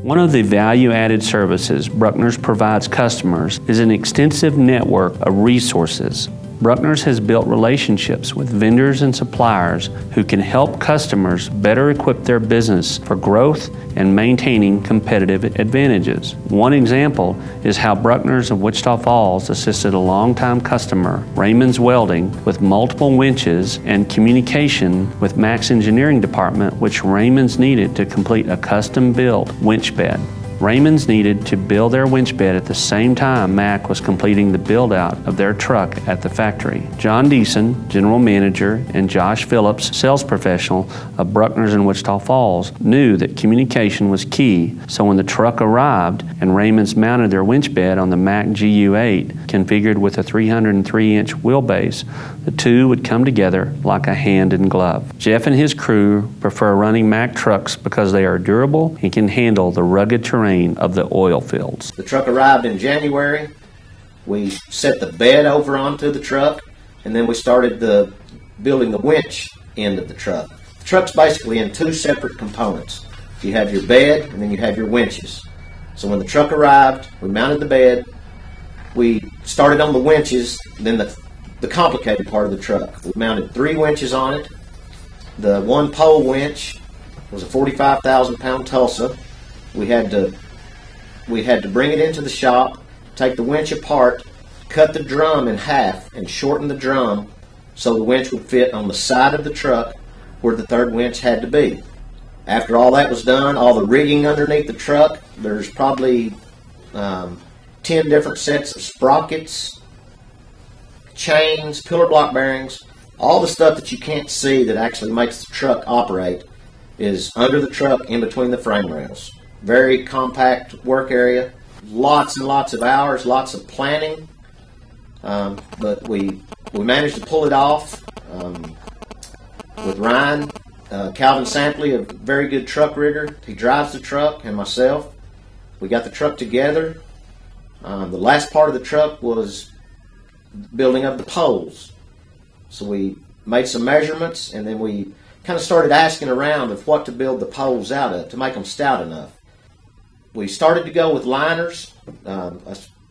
One of the value-added services Bruckner's provides customers is an extensive network of resources. Bruckner's has built relationships with vendors and suppliers who can help customers better equip their business for growth and maintaining competitive advantages. One example is how Bruckner's of Wichita Falls assisted a longtime customer, Raymond's Welding, with multiple winches and communication with Mack's engineering department, which Raymond's needed to complete a custom-built winch bed. Raymond's needed to build their winch bed at the same time Mack was completing the build-out of their truck at the factory. John Deason, general manager, and Josh Phillips, sales professional of Bruckner's in Wichita Falls, knew that communication was key, so when the truck arrived and Raymond's mounted their winch bed on the Mack GU8, configured with a 303-inch wheelbase, the two would come together like a hand in glove. Jeff and his crew prefer running Mack trucks because they are durable and can handle the rugged terrain of the oil fields. The truck arrived in January. We set the bed over onto the truck, and then we started building the winch end of the truck. The truck's basically in two separate components. You have your bed, and then you have your winches. So when the truck arrived, we mounted the bed, we started on the winches, then the complicated part of the truck. We mounted 3 winches on it. The one pole winch was a 45,000-pound Tulsa. We had to bring it into the shop, take the winch apart, cut the drum in half, and shorten the drum so the winch would fit on the side of the truck where the third winch had to be. After all that was done, all the rigging underneath the truck, there's probably 10 different sets of sprockets, chains, pillar block bearings, all the stuff that you can't see that actually makes the truck operate is under the truck in between the frame rails. Very compact work area, lots and lots of hours, lots of planning, but we managed to pull it off with Ryan. Calvin Sampley, a very good truck rigger. He drives the truck, and myself. We got the truck together. The last part of the truck was building up the poles. So we made some measurements, and then we kind of started asking around of what to build the poles out of to make them stout enough. We started to go with liners, a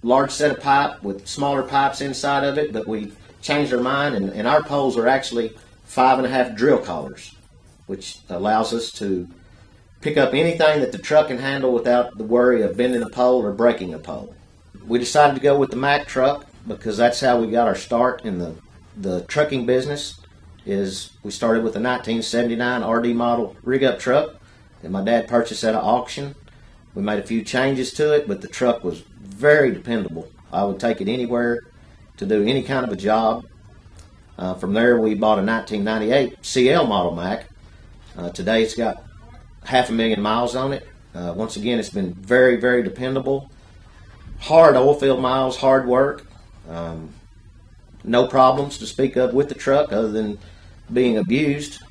large set of pipe with smaller pipes inside of it, but we changed our mind, and our poles are actually 5.5 drill collars, which allows us to pick up anything that the truck can handle without the worry of bending a pole or breaking a pole. We decided to go with the Mack truck because that's how we got our start in the trucking business. We started with a 1979 RD model rig-up truck that my dad purchased at an auction. We made a few changes to it, but the truck was very dependable. I would take it anywhere to do any kind of a job. From there, we bought a 1998 CL model Mack. Today, it's got 500,000 miles on it. Once again, it's been very, very dependable. Hard oil field miles, hard work. No problems to speak of with the truck other than being abused.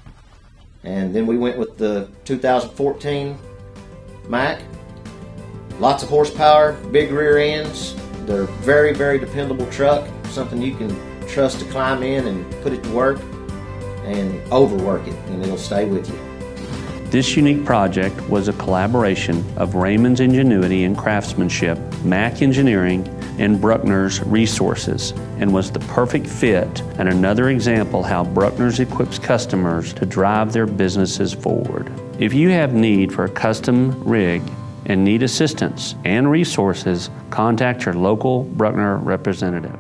And then we went with the 2014 Mack. Lots of horsepower, big rear ends. They're very, very dependable truck, something you can trust to climb in and put it to work and overwork it, and it'll stay with you. This unique project was a collaboration of Raymond's ingenuity and craftsmanship, Mack Engineering, and Bruckner's resources, and was the perfect fit and another example how Bruckner's equips customers to drive their businesses forward. If you have need for a custom rig and need assistance and resources, contact your local Bruckner representative.